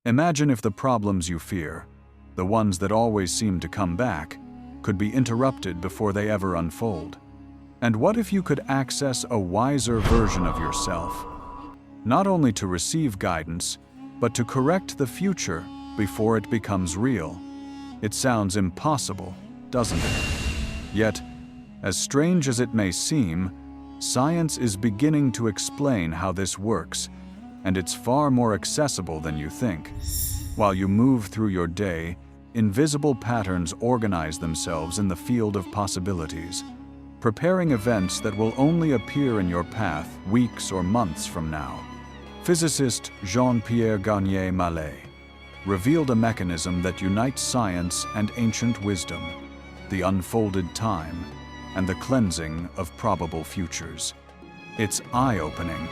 Imagine if the problems you fear, the ones that always seem to come back, could be interrupted before they ever unfold. And what if you could access a wiser version of yourself, not only to receive guidance, but to correct the future before it becomes real? It sounds impossible, doesn't it? Yet, as strange as it may seem, science is beginning to explain how this works, and it's far more accessible than you think. While you move through your day, invisible patterns organize themselves in the field of possibilities, preparing events that will only appear in your path weeks or months from now. Physicist Jean-Pierre Garnier Malet revealed a mechanism that unites science and ancient wisdom, the unfolded time, and the cleansing of probable futures. It's eye-opening,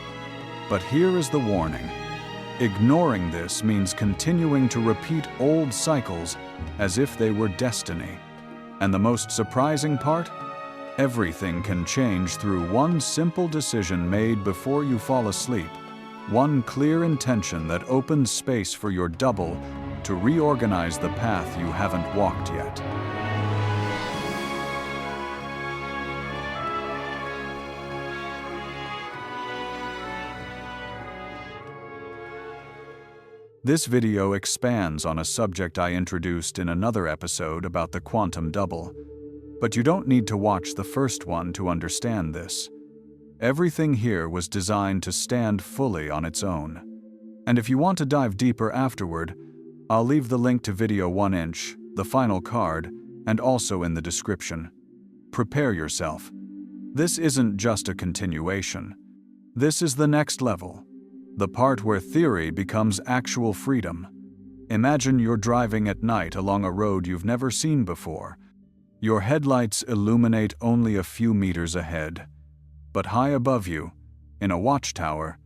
but here is the warning. Ignoring this means continuing to repeat old cycles as if they were destiny. And the most surprising part? Everything can change through one simple decision made before you fall asleep. One clear intention that opens space for your double to reorganize the path you haven't walked yet. This video expands on a subject I introduced in another episode about the quantum double, but you don't need to watch the first one to understand this. Everything here was designed to stand fully on its own. And if you want to dive deeper afterward, I'll leave the link to video 1-inch, the final card, and also in the description. Prepare yourself. This isn't just a continuation. This is the next level. The part where theory becomes actual freedom. Imagine you're driving at night along a road you've never seen before. Your headlights illuminate only a few meters ahead. But high above you, in a watchtower,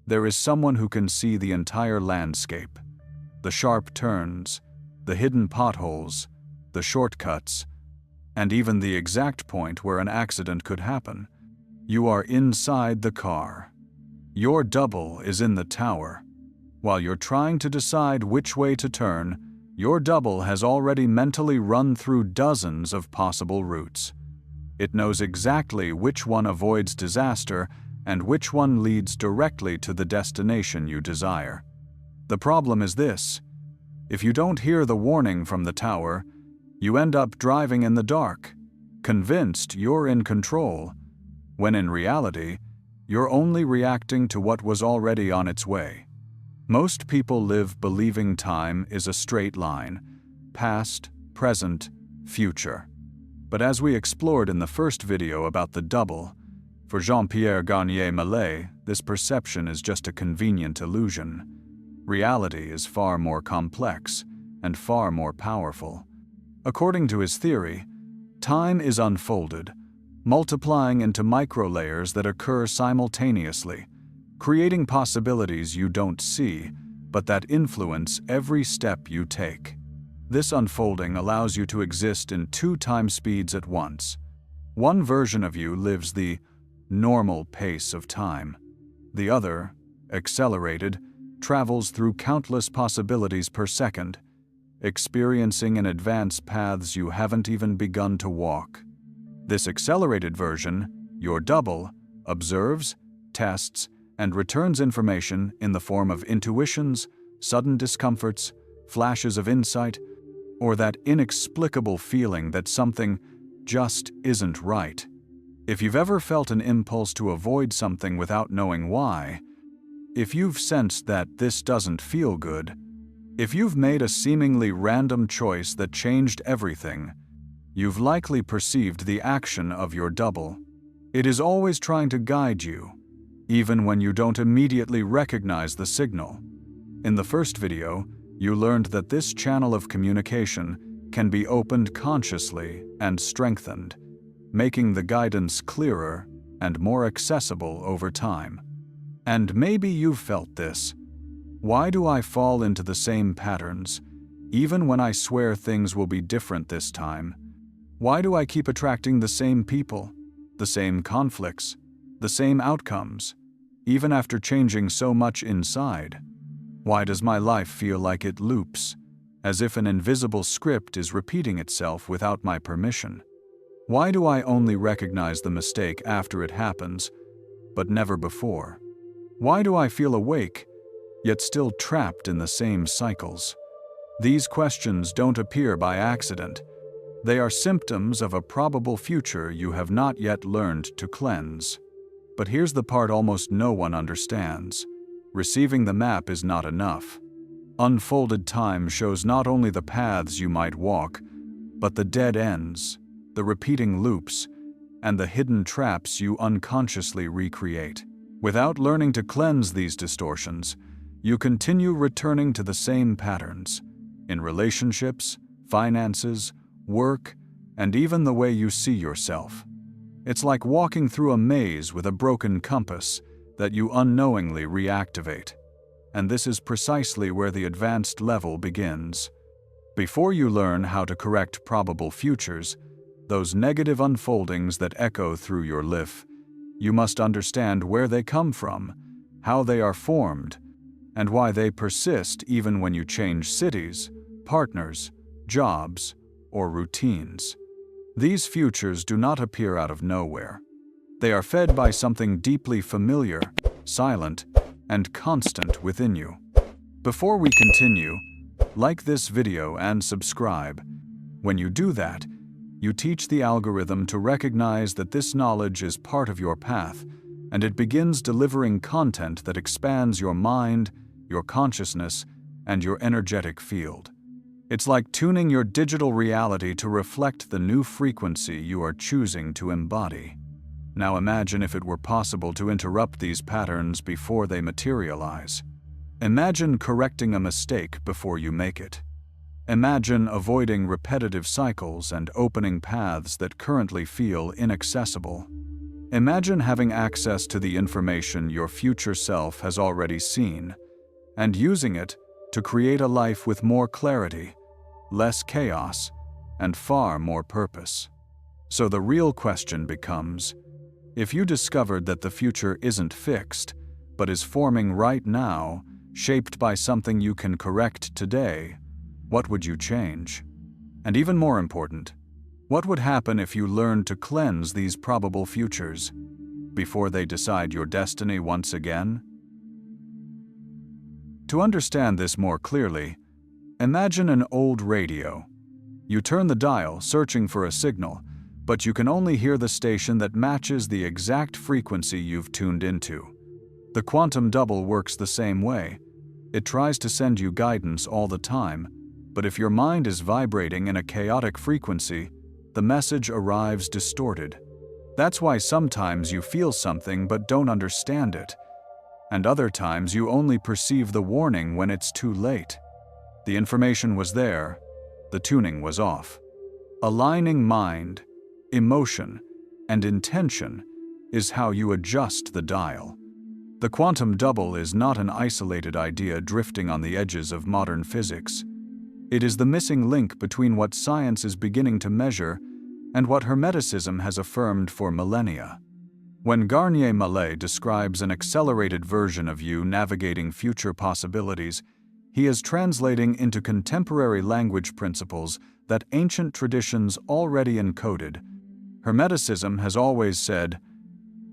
there is someone who can see the entire landscape. The sharp turns, the hidden potholes, the shortcuts, and even the exact point where an accident could happen. You are inside the car. Your double is in the tower. While you're trying to decide which way to turn, your double has already mentally run through dozens of possible routes. It knows exactly which one avoids disaster and which one leads directly to the destination you desire. The problem is this: if you don't hear the warning from the tower, you end up driving in the dark, convinced you're in control, when in reality, you're only reacting to what was already on its way. Most people live believing time is a straight line, past, present, future. But as we explored in the first video about the double, for Jean-Pierre Garnier Malet, this perception is just a convenient illusion. Reality is far more complex and far more powerful. According to his theory, time is unfolded, multiplying into micro-layers that occur simultaneously, creating possibilities you don't see, but that influence every step you take. This unfolding allows you to exist in 2 time speeds at once. One version of you lives the normal pace of time. The other, accelerated, travels through countless possibilities per second, experiencing and advance paths you haven't even begun to walk. This accelerated version, your double, observes, tests, and returns information in the form of intuitions, sudden discomforts, flashes of insight, or that inexplicable feeling that something just isn't right. If you've ever felt an impulse to avoid something without knowing why, if you've sensed that this doesn't feel good, if you've made a seemingly random choice that changed everything, you've likely perceived the action of your double. It is always trying to guide you, even when you don't immediately recognize the signal. In the first video, you learned that this channel of communication can be opened consciously and strengthened, making the guidance clearer and more accessible over time. And maybe you've felt this. Why do I fall into the same patterns, even when I swear things will be different this time? Why do I keep attracting the same people, the same conflicts, the same outcomes, even after changing so much inside? Why does my life feel like it loops, as if an invisible script is repeating itself without my permission? Why do I only recognize the mistake after it happens, but never before? Why do I feel awake, yet still trapped in the same cycles? These questions don't appear by accident. They are symptoms of a probable future you have not yet learned to cleanse. But here's the part almost no one understands. Receiving the map is not enough. Unfolded time shows not only the paths you might walk, but the dead ends, the repeating loops, and the hidden traps you unconsciously recreate. Without learning to cleanse these distortions, you continue returning to the same patterns in relationships, finances, work, and even the way you see yourself. It's like walking through a maze with a broken compass that you unknowingly reactivate. And this is precisely where the advanced level begins. Before you learn how to correct probable futures, those negative unfoldings that echo through your life, you must understand where they come from, how they are formed, and why they persist even when you change cities, partners, jobs, or routines. These futures do not appear out of nowhere. They are fed by something deeply familiar, silent, and constant within you. Before we continue, like this video and subscribe. When you do that, you teach the algorithm to recognize that this knowledge is part of your path, and it begins delivering content that expands your mind, your consciousness, and your energetic field. It's like tuning your digital reality to reflect the new frequency you are choosing to embody. Now imagine if it were possible to interrupt these patterns before they materialize. Imagine correcting a mistake before you make it. Imagine avoiding repetitive cycles and opening paths that currently feel inaccessible. Imagine having access to the information your future self has already seen, and using it to create a life with more clarity, less chaos, and far more purpose. So the real question becomes, if you discovered that the future isn't fixed, but is forming right now, shaped by something you can correct today, what would you change? And even more important, what would happen if you learned to cleanse these probable futures before they decide your destiny once again? To understand this more clearly, imagine an old radio. You turn the dial, searching for a signal, but you can only hear the station that matches the exact frequency you've tuned into. The quantum double works the same way. It tries to send you guidance all the time, but if your mind is vibrating in a chaotic frequency, the message arrives distorted. That's why sometimes you feel something but don't understand it, and other times you only perceive the warning when it's too late. The information was there, the tuning was off. Aligning mind, emotion, and intention is how you adjust the dial. The quantum double is not an isolated idea drifting on the edges of modern physics. It is the missing link between what science is beginning to measure and what Hermeticism has affirmed for millennia. When Garnier Malet describes an accelerated version of you navigating future possibilities, he is translating into contemporary language principles that ancient traditions already encoded. Hermeticism has always said,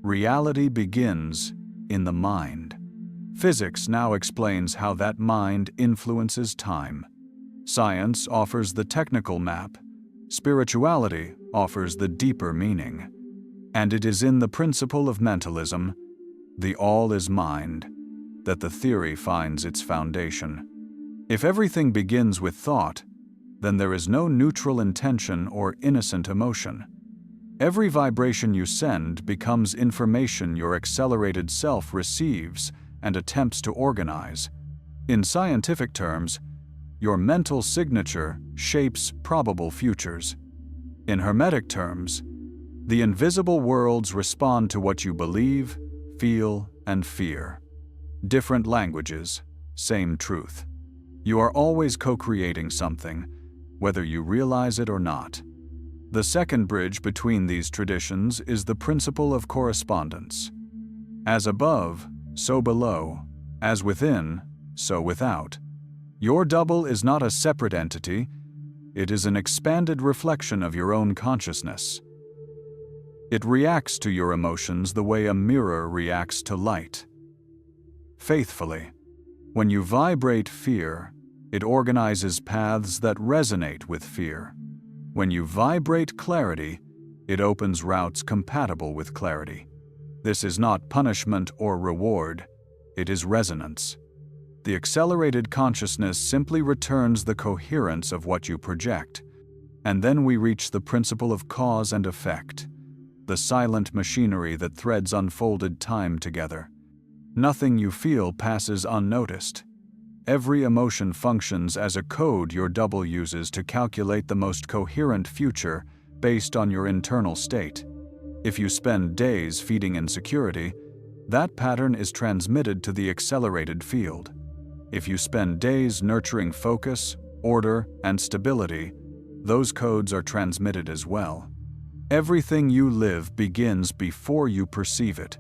reality begins in the mind. Physics now explains how that mind influences time. Science offers the technical map. Spirituality offers the deeper meaning. And it is in the principle of mentalism, the all is mind, that the theory finds its foundation. If everything begins with thought, then there is no neutral intention or innocent emotion. Every vibration you send becomes information your accelerated self receives and attempts to organize. In scientific terms, your mental signature shapes probable futures. In Hermetic terms, the invisible worlds respond to what you believe, feel, and fear. Different languages, same truth. You are always co-creating something, whether you realize it or not. The second bridge between these traditions is the principle of correspondence. As above, so below. As within, so without. Your double is not a separate entity, it is an expanded reflection of your own consciousness. It reacts to your emotions the way a mirror reacts to light. Faithfully, when you vibrate fear, it organizes paths that resonate with fear. When you vibrate clarity, it opens routes compatible with clarity. This is not punishment or reward, it is resonance. The accelerated consciousness simply returns the coherence of what you project, and then we reach the principle of cause and effect, the silent machinery that threads unfolded time together. Nothing you feel passes unnoticed. Every emotion functions as a code your double uses to calculate the most coherent future based on your internal state. If you spend days feeding insecurity, that pattern is transmitted to the accelerated field. If you spend days nurturing focus, order, and stability, those codes are transmitted as well. Everything you live begins before you perceive it,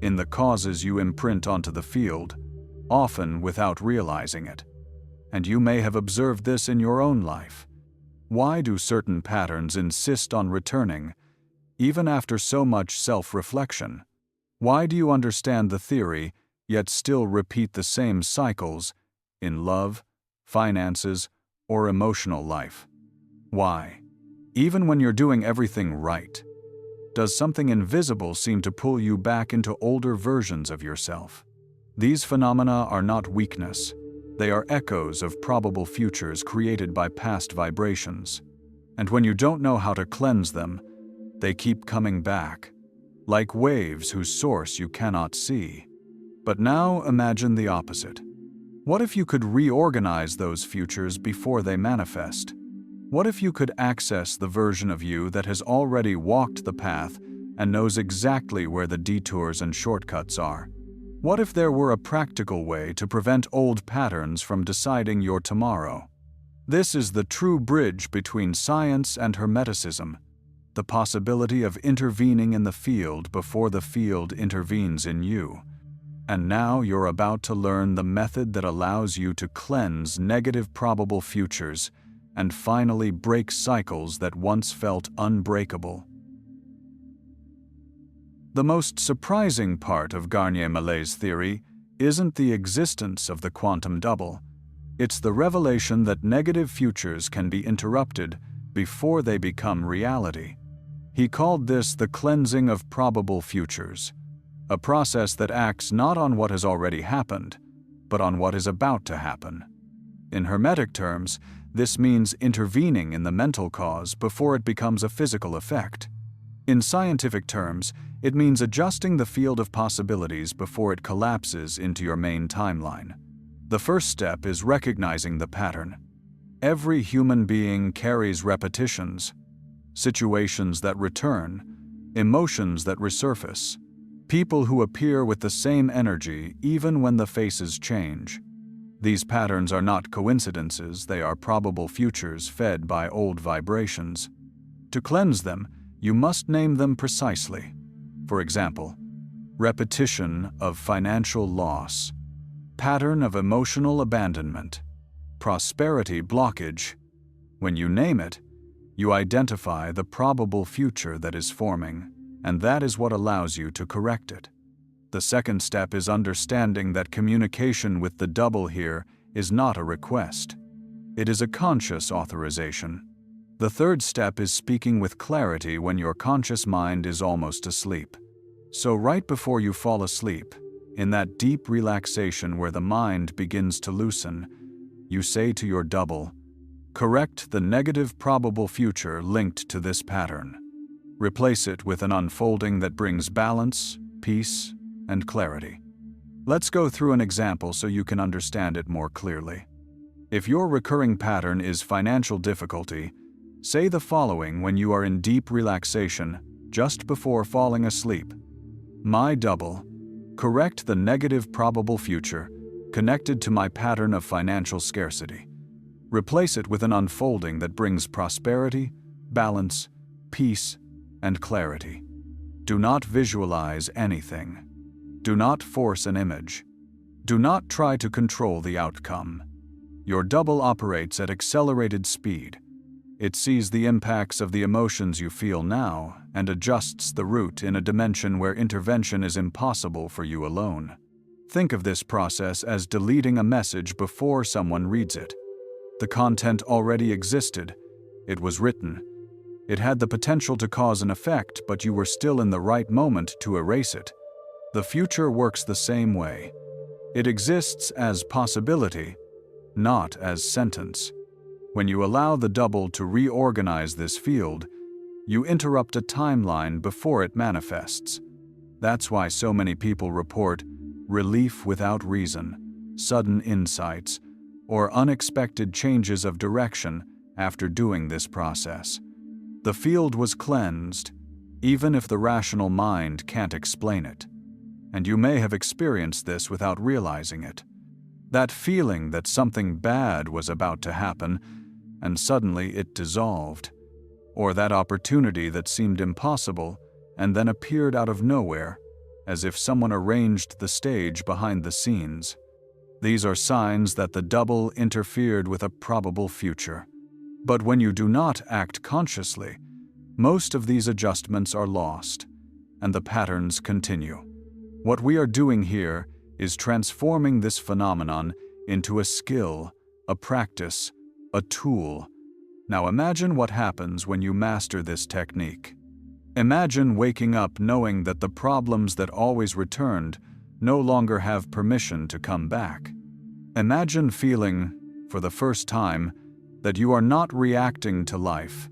in the causes you imprint onto the field, often without realizing it. And you may have observed this in your own life. Why do certain patterns insist on returning, even after so much self-reflection? Why do you understand the theory, yet still repeat the same cycles in love, finances, or emotional life? Why? Even when you're doing everything right, does something invisible seem to pull you back into older versions of yourself? These phenomena are not weakness. They are echoes of probable futures created by past vibrations. And when you don't know how to cleanse them, they keep coming back, like waves whose source you cannot see. But now imagine the opposite. What if you could reorganize those futures before they manifest? What if you could access the version of you that has already walked the path and knows exactly where the detours and shortcuts are? What if there were a practical way to prevent old patterns from deciding your tomorrow? This is the true bridge between science and Hermeticism, the possibility of intervening in the field before the field intervenes in you. And now you're about to learn the method that allows you to cleanse negative probable futures and finally break cycles that once felt unbreakable. The most surprising part of Garnier Malet's theory isn't the existence of the quantum double. It's the revelation that negative futures can be interrupted before they become reality. He called this the cleansing of probable futures, a process that acts not on what has already happened, but on what is about to happen. In Hermetic terms, this means intervening in the mental cause before it becomes a physical effect. In scientific terms, it means adjusting the field of possibilities before it collapses into your main timeline. The first step is recognizing the pattern. Every human being carries repetitions, situations that return, emotions that resurface, people who appear with the same energy even when the faces change. These patterns are not coincidences, they are probable futures fed by old vibrations. To cleanse them, you must name them precisely. For example, repetition of financial loss, pattern of emotional abandonment, prosperity blockage. When you name it, you identify the probable future that is forming, and that is what allows you to correct it. The second step is understanding that communication with the double here is not a request. It is a conscious authorization. The third step is speaking with clarity when your conscious mind is almost asleep. So right before you fall asleep, in that deep relaxation where the mind begins to loosen, you say to your double, correct the negative probable future linked to this pattern. Replace it with an unfolding that brings balance, peace, and clarity. Let's go through an example so you can understand it more clearly. If your recurring pattern is financial difficulty, say the following when you are in deep relaxation, just before falling asleep. My double, correct the negative probable future connected to my pattern of financial scarcity. Replace it with an unfolding that brings prosperity, balance, peace, and clarity. Do not visualize anything. Do not force an image. Do not try to control the outcome. Your double operates at accelerated speed. It sees the impacts of the emotions you feel now and adjusts the route in a dimension where intervention is impossible for you alone. Think of this process as deleting a message before someone reads it. The content already existed. It was written. It had the potential to cause an effect, but you were still in the right moment to erase it. The future works the same way. It exists as possibility, not as sentence. When you allow the double to reorganize this field, you interrupt a timeline before it manifests. That's why so many people report relief without reason, sudden insights, or unexpected changes of direction after doing this process. The field was cleansed, even if the rational mind can't explain it. And you may have experienced this without realizing it. That feeling that something bad was about to happen, and suddenly it dissolved. Or that opportunity that seemed impossible and then appeared out of nowhere, as if someone arranged the stage behind the scenes. These are signs that the double interfered with a probable future. But when you do not act consciously, most of these adjustments are lost, and the patterns continue. What we are doing here is transforming this phenomenon into a skill, a practice, a tool. Now imagine what happens when you master this technique. Imagine waking up knowing that the problems that always returned no longer have permission to come back. Imagine feeling, for the first time, that you are not reacting to life.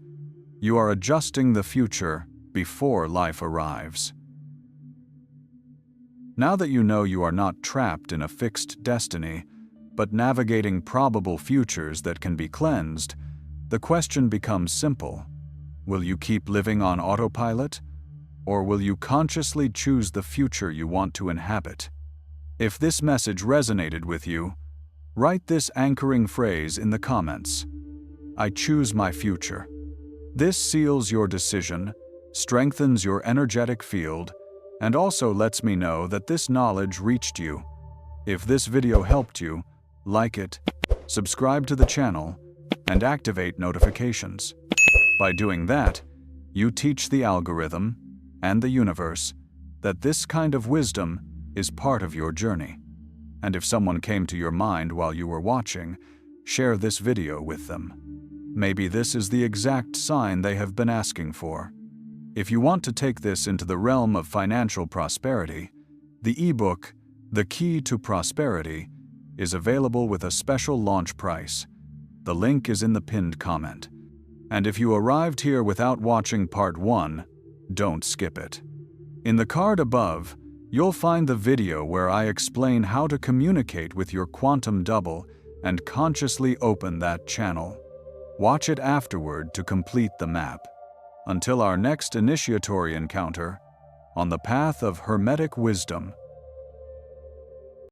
You are adjusting the future before life arrives. Now that you know you are not trapped in a fixed destiny, but navigating probable futures that can be cleansed, the question becomes simple. Will you keep living on autopilot? Or will you consciously choose the future you want to inhabit? If this message resonated with you, write this anchoring phrase in the comments. I choose my future. This seals your decision, strengthens your energetic field, and also lets me know that this knowledge reached you. If this video helped you, like it, subscribe to the channel, and activate notifications. By doing that, you teach the algorithm and the universe that this kind of wisdom is part of your journey. And if someone came to your mind while you were watching, share this video with them. Maybe this is the exact sign they have been asking for. If you want to take this into the realm of financial prosperity, the ebook, The Key to Prosperity, is available with a special launch price. The link is in the pinned comment. And if you arrived here without watching part 1, don't skip it. In the card above, you'll find the video where I explain how to communicate with your quantum double and consciously open that channel. Watch it afterward to complete the map. Until our next initiatory encounter, on the path of Hermetic wisdom,